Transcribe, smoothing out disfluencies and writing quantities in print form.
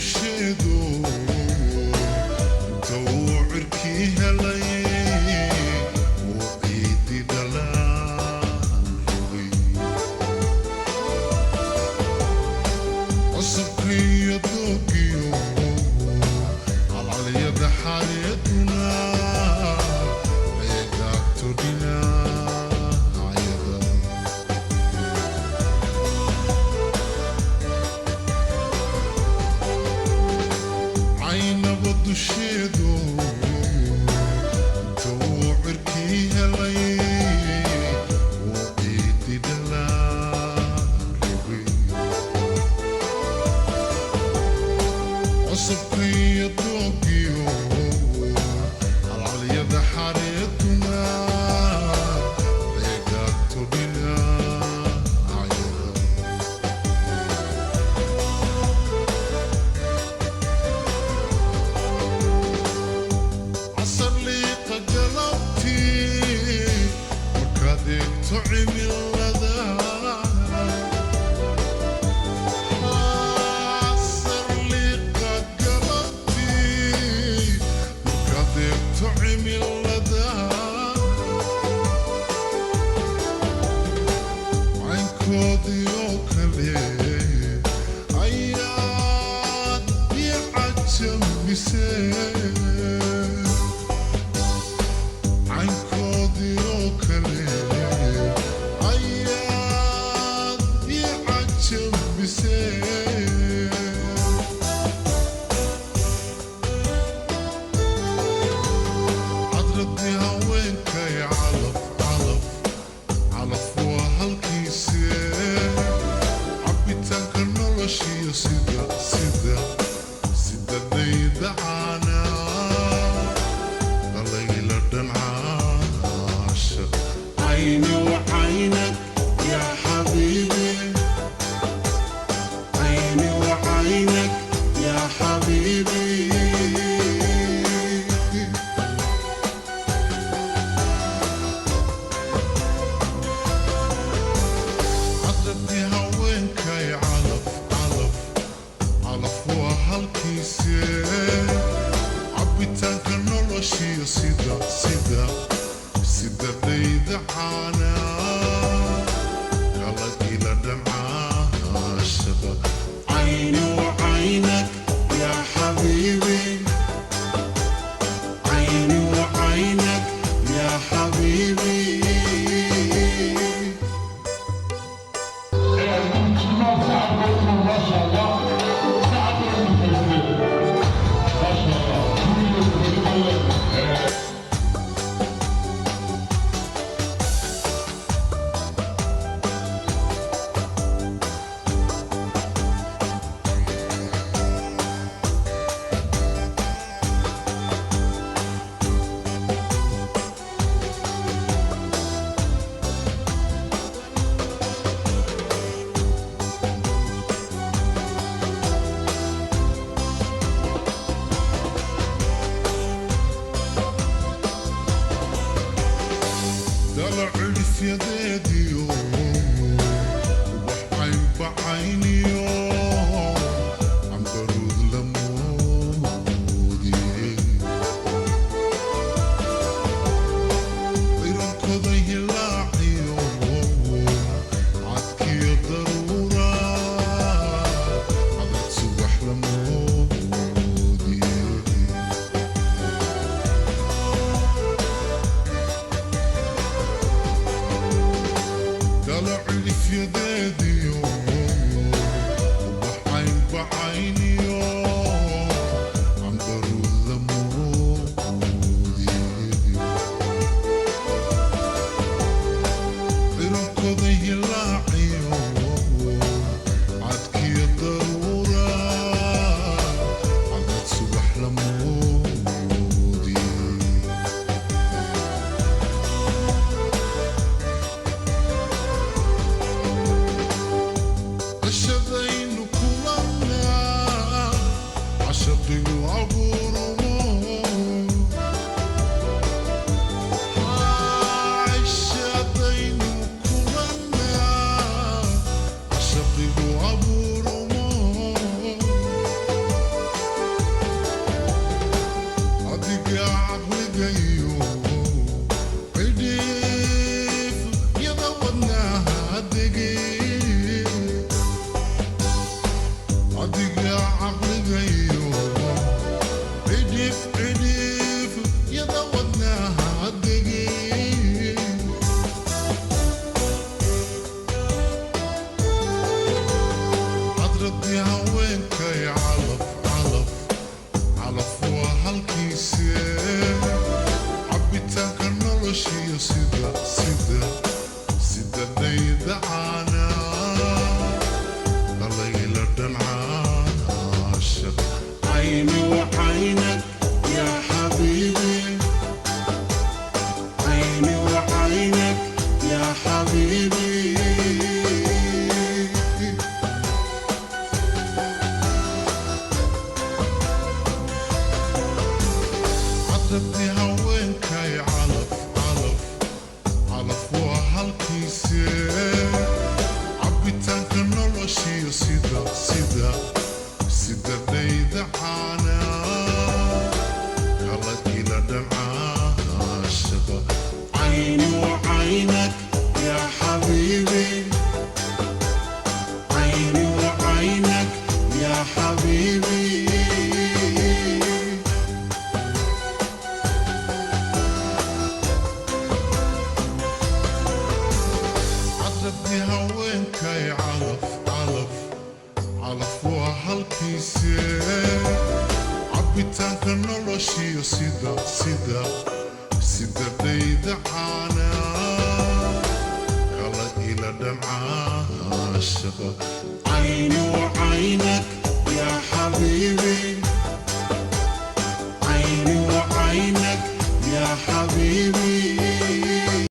dusheedu tawcirkii helay oo ciidi dhalaan rogay cusubkiiyo doogiyo calcalyada xareeduna eegaagto dhinacyada caynaba dusheedu tawcirkii helay oo ciidi dhalaan rogay cusubkiiyo doogiyo calcalyada xareeduna eegaagto dhinacyada casar liiqa galabtii markaad eegto cimilada casar liiqa galabtii markaad eegto cimilada caynkoodii oo kale ayaad ii cajabisee caynkoodii oo kale ayaad ii cajabisee cadradii haweenkay calaf calaf calaf waa halkiisee cabitaanka noloshiyo sida dayda caanaa dhalayla dhancaasha cayni wacaynak yaa xabiibi cayni wacaynak yaa xabiibi cadradii haweenkay calaf calaf calaf waa halkiisee cabitaanka noloshiyo sida dayda caanaa kalagila dhancaashada cayni wacaynak yaa xabiibi cayni wacaynak yaa xabiibi دلع الفيديو وبحعين بعينيو عم برود لمودي غيرهم كذا يلاعيو عدكي ضرورة عدد سوح لمودي دلع اللي في يدي وبحعين بعيني عم برود لمودي غيرهم كذا يلاعيو عدكي ضرورة عدد سوح لمودي الشذين كلنا cabitaanka noloshiyo sida dhayda caana kala ila dhancaashaqa cayni wa caynak yaa xabiibi